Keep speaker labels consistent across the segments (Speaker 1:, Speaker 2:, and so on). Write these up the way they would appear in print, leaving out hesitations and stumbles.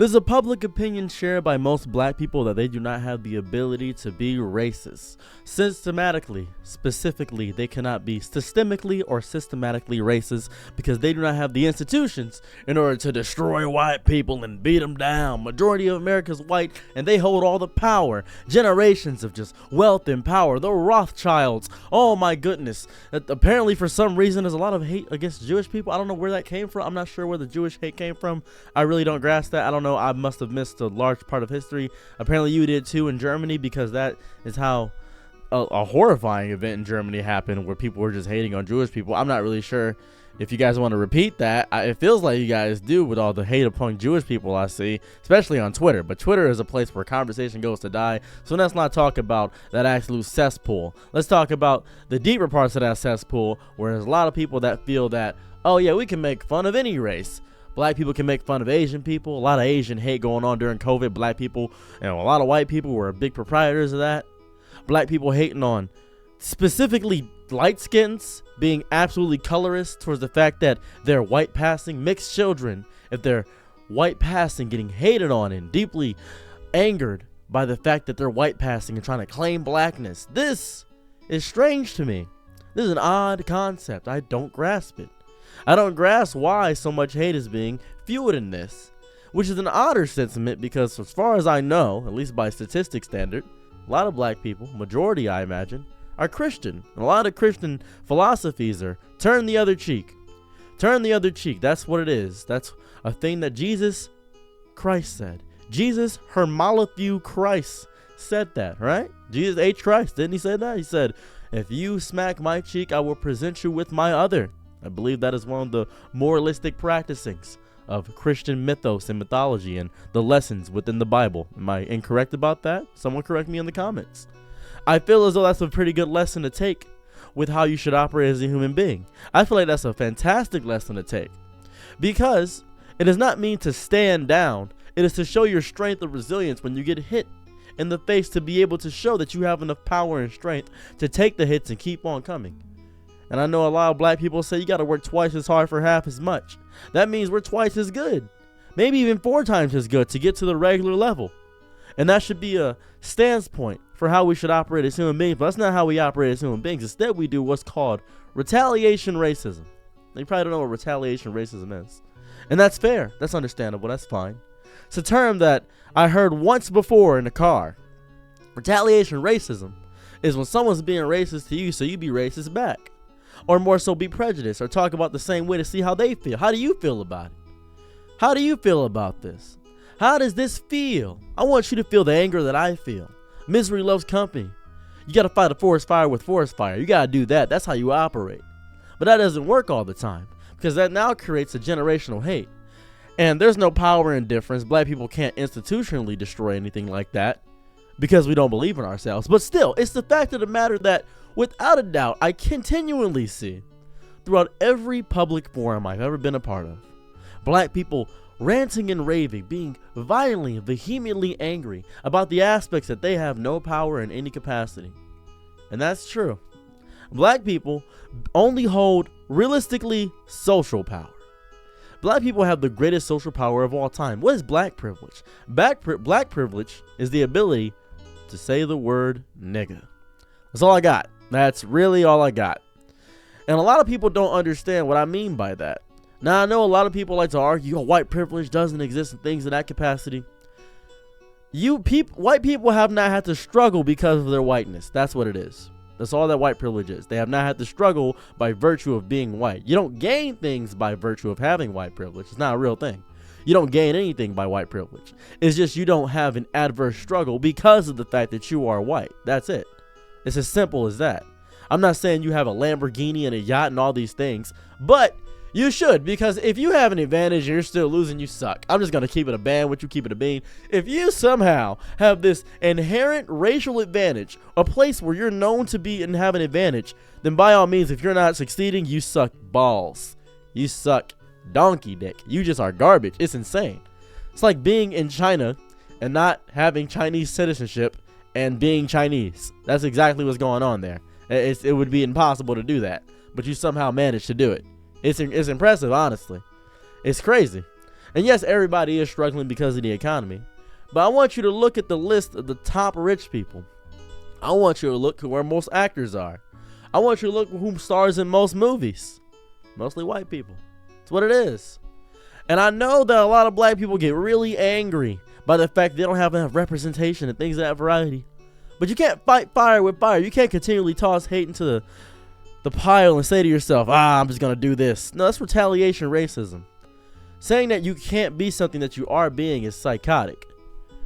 Speaker 1: There's a public opinion shared by most black people that they do not have the ability to be racist. Systematically, specifically, they cannot be systemically or systematically racist because they do not have the institutions in order to destroy white people and beat them down. Majority of America's white and they hold all the power. Generations of just wealth and power. The Rothschilds. Oh my goodness. Apparently for some reason there's a lot of hate against Jewish people. I don't know where that came from. I'm not sure where the Jewish hate came from. I really don't grasp that. I don't know. I must have missed a large part of history. Apparently you did too in Germany, because that is how a horrifying event in Germany happened where people were just hating on Jewish people. I'm not really sure if you guys want to repeat that. It feels like you guys do with all the hate upon Jewish people I see, especially on Twitter. But Twitter is a place where conversation goes to die. So let's not talk about that absolute cesspool. Let's talk about the deeper parts of that cesspool, where there's a lot of people that feel that, oh yeah, we can make fun of any race. Black people can make fun of Asian people. A lot of Asian hate going on during COVID. Black people and a lot of white people were big proprietors of that. Black people hating on specifically light skins being absolutely colorist towards the fact that they're white passing. Mixed children, if they're white passing, getting hated on and deeply angered by the fact that they're white passing and trying to claim blackness. This is strange to me. This is an odd concept. I don't grasp it. I don't grasp why so much hate is being fueled in this, which is an odder sentiment because as far as I know, at least by statistic standard, a lot of black people, majority I imagine, are Christian. And a lot of Christian philosophies are turn the other cheek. Turn the other cheek. That's what it is. That's a thing that Jesus Christ said. Jesus Hermolathew Christ said that, right? Jesus H. Christ, didn't he say that? He said, if you smack my cheek, I will present you with my other. I believe that is one of the moralistic practicings of Christian mythos and mythology and the lessons within the Bible. Am I incorrect about that? Someone correct me in the comments. I feel as though that's a pretty good lesson to take with how you should operate as a human being. I feel like that's a fantastic lesson to take because it does not mean to stand down. It is to show your strength and resilience when you get hit in the face, to be able to show that you have enough power and strength to take the hits and keep on coming. And I know a lot of black people say you got to work twice as hard for half as much. That means we're twice as good, maybe even 4 times as good to get to the regular level. And that should be a stance point for how we should operate as human beings. But that's not how we operate as human beings. Instead, we do what's called retaliation racism. You probably don't know what retaliation racism is. And that's fair. That's understandable. That's fine. It's a term that I heard once before in the car. Retaliation racism is when someone's being racist to you, so you be racist back. Or more so be prejudiced or talk about the same way to see how they feel. How do you feel about it? How do you feel about this? How does this feel? I want you to feel the anger that I feel. Misery loves company. You got to fight a forest fire with forest fire. You got to do that. That's how you operate. But that doesn't work all the time because that now creates a generational hate. And there's no power in difference. Black people can't institutionally destroy anything like that because we don't believe in ourselves. But still, it's the fact of the matter that without a doubt, I continually see throughout every public forum I've ever been a part of, black people ranting and raving, being violently, vehemently angry about the aspects that they have no power in any capacity. And that's true. Black people only hold realistically social power. Black people have the greatest social power of all time. What is black privilege? Black privilege is the ability to say the word nigga. That's all I got. That's really all I got. And a lot of people don't understand what I mean by that. Now, I know a lot of people like to argue, white privilege doesn't exist and things in that capacity. White people have not had to struggle because of their whiteness. That's what it is. That's all that white privilege is. They have not had to struggle by virtue of being white. You don't gain things by virtue of having white privilege. It's not a real thing. You don't gain anything by white privilege. It's just you don't have an adverse struggle because of the fact that you are white. That's it. It's as simple as that. I'm not saying you have a Lamborghini and a yacht and all these things, but you should, because if you have an advantage and you're still losing, you suck. I'm just going to keep it a band, what you keep it a bean. If you somehow have this inherent racial advantage, a place where you're known to be and have an advantage, then by all means, if you're not succeeding, you suck balls. You suck donkey dick. You just are garbage. It's insane. It's like being in China and not having Chinese citizenship and being Chinese. That's exactly what's going on there. It would be impossible to do that, but you somehow managed to do it. It's impressive, honestly. It's crazy. And yes, everybody is struggling because of the economy. But I want you to look at the list of the top rich people. I want you to look at where most actors are. I want you to look at who stars in most movies. Mostly white people. That's what it is. And I know that a lot of black people get really angry by the fact they don't have enough representation and things of that variety. But you can't fight fire with fire. You can't continually toss hate into the pile and say to yourself, I'm just going to do this. No, that's retaliation racism. Saying that you can't be something that you are being is psychotic.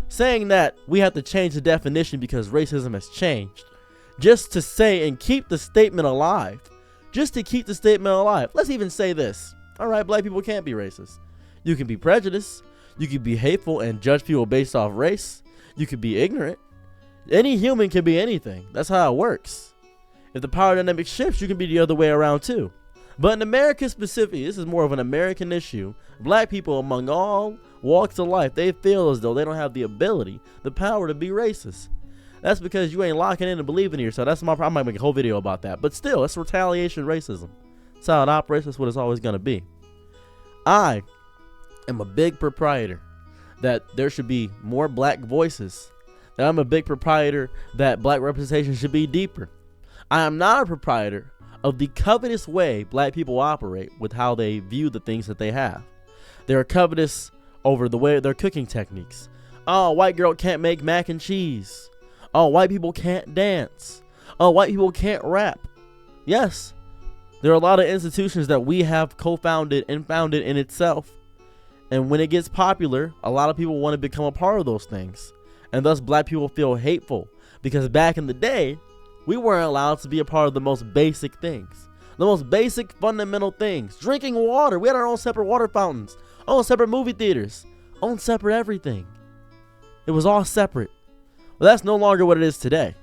Speaker 1: Saying that we have to change the definition because racism has changed, just to say and keep the statement alive. Just to keep the statement alive. Let's even say this. All right, black people can't be racist. You can be prejudiced. You can be hateful and judge people based off race. You can be ignorant. Any human can be anything. That's how it works. If the power dynamic shifts, you can be the other way around too. But in America specifically, this is more of an American issue. Black people among all walks of life, they feel as though they don't have the ability, the power to be racist. That's because you ain't locking in and believing in yourself. That's my problem. I might make a whole video about that. But still, it's retaliation racism. That's how it operates. That's what it's always going to be. I am a big proprietor that there should be more black voices. That I'm a big proprietor that black representation should be deeper. I am not a proprietor of the covetous way black people operate with how they view the things that they have. They're covetous over the way their cooking techniques. Oh, white girl can't make mac and cheese. Oh, white people can't dance. Oh, white people can't rap. Yes, there are a lot of institutions that we have co-founded and founded in itself. And when it gets popular, a lot of people want to become a part of those things. And thus black people feel hateful. Because back in the day, we weren't allowed to be a part of the most basic things. The most basic fundamental things. Drinking water. We had our own separate water fountains. Own separate movie theaters. Own separate everything. It was all separate. Well, that's no longer what it is today.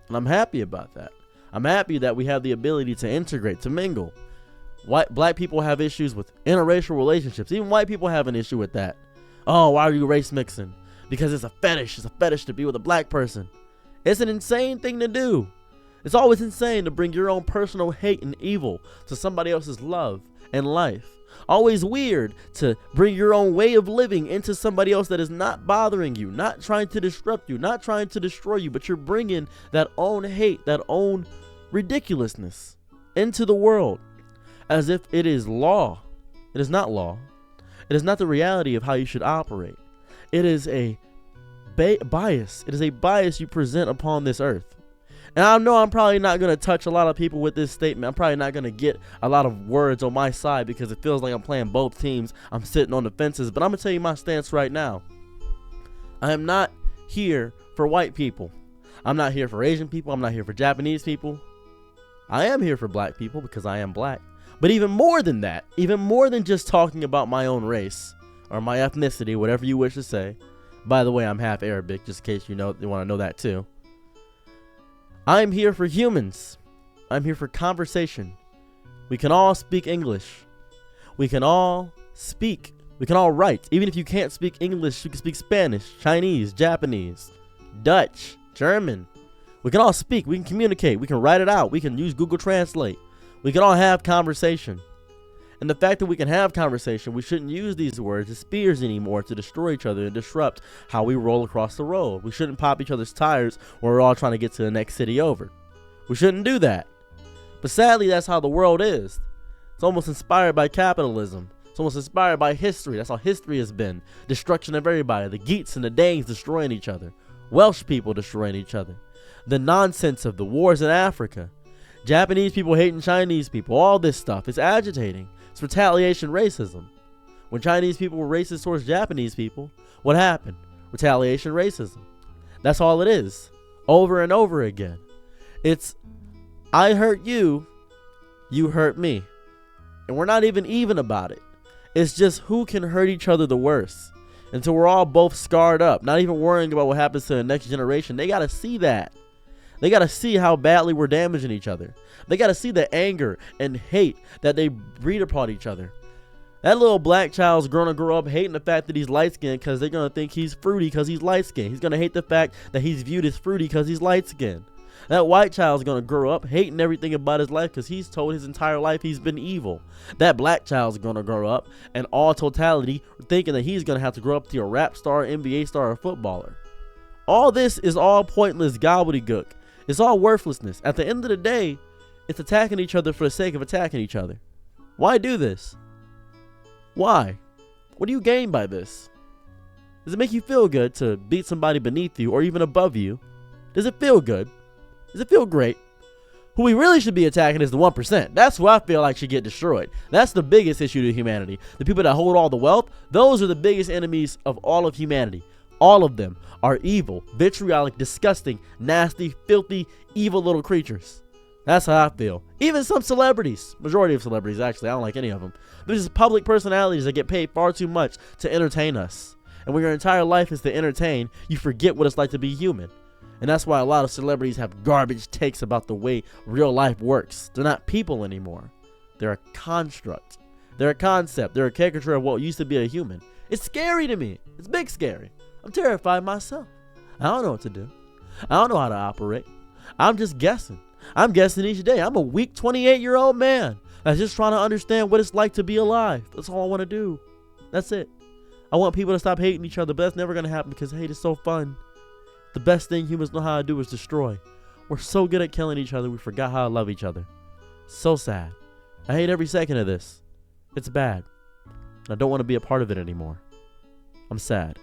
Speaker 1: And I'm happy about that. I'm happy that we have the ability to integrate, to mingle. Black people have issues with interracial relationships. Even white people have an issue with that. Oh, why are you race mixing? Because it's a fetish. It's a fetish to be with a black person. It's an insane thing to do. It's always insane to bring your own personal hate and evil to somebody else's love and life. Always weird to bring your own way of living into somebody else that is not bothering you, not trying to disrupt you, not trying to destroy you, but you're bringing that own hate, that own ridiculousness into the world as if it is law. It is not law. It is not the reality of how you should operate. It is a bias. It is a bias you present upon this earth. And I know I'm probably not going to touch a lot of people with this statement. I'm probably not going to get a lot of words on my side because it feels like I'm playing both teams. I'm sitting on the fences. But I'm going to tell you my stance right now. I am not here for white people. I'm not here for Asian people. I'm not here for Japanese people. I am here for black people because I am black. But even more than that, even more than just talking about my own race or my ethnicity, whatever you wish to say. By the way, I'm half Arabic, just in case you want to know that too. I'm here for humans. I'm here for conversation. We can all speak English. We can all speak. We can all write. Even if you can't speak English, you can speak Spanish, Chinese, Japanese, Dutch, German. We can all speak. We can communicate. We can write it out. We can use Google Translate. We can all have conversation. And the fact that we can have conversation, we shouldn't use these words as spears anymore to destroy each other and disrupt how we roll across the road. We shouldn't pop each other's tires when we're all trying to get to the next city over. We shouldn't do that. But sadly, that's how the world is. It's almost inspired by capitalism. It's almost inspired by history. That's how history has been. Destruction of everybody. The Geats and the Danes destroying each other. Welsh people destroying each other. The nonsense of the wars in Africa. Japanese people hating Chinese people. All this stuff is agitating. It's retaliation racism. When Chinese people were racist towards Japanese people, what happened? Retaliation racism. That's all it is. Over and over again. It's, I hurt you, you hurt me. And we're not even about it. It's just who can hurt each other the worst. Until we're all both scarred up. Not even worrying about what happens to the next generation. They got to see that. They got to see how badly we're damaging each other. They got to see the anger and hate that they breed upon each other. That little black child's going to grow up hating the fact that he's light-skinned because they're going to think he's fruity because he's light-skinned. He's going to hate the fact that he's viewed as fruity because he's light-skinned. That white child's gonna grow up hating everything about his life because he's told his entire life he's been evil. That black child's gonna grow up in all totality thinking that he's gonna have to grow up to be a rap star, NBA star, or footballer. All this is all pointless gobbledygook. It's all worthlessness. At the end of the day, it's attacking each other for the sake of attacking each other. Why do this? Why? What do you gain by this? Does it make you feel good to beat somebody beneath you or even above you? Does it feel good? Does it feel great? Who we really should be attacking is the 1%. That's who I feel like should get destroyed. That's the biggest issue to humanity. The people that hold all the wealth, those are the biggest enemies of all of humanity. All of them are evil, vitriolic, disgusting, nasty, filthy, evil little creatures. That's how I feel. Even some celebrities, majority of celebrities actually, I don't like any of them. There's just public personalities that get paid far too much to entertain us. And when your entire life is to entertain, you forget what it's like to be human. And that's why a lot of celebrities have garbage takes about the way real life works. They're not people anymore. They're a construct. They're a concept. They're a caricature of what used to be a human. It's scary to me. It's big scary. I'm terrified myself. I don't know what to do. I don't know how to operate. I'm just guessing. I'm guessing each day. I'm a weak 28-year-old man that's just trying to understand what it's like to be alive. That's all I want to do. That's it. I want people to stop hating each other, but that's never going to happen because hate is so fun. The best thing humans know how to do is destroy. We're so good at killing each other, we forgot how to love each other. So sad. I hate every second of this. It's bad. I don't want to be a part of it anymore. I'm sad.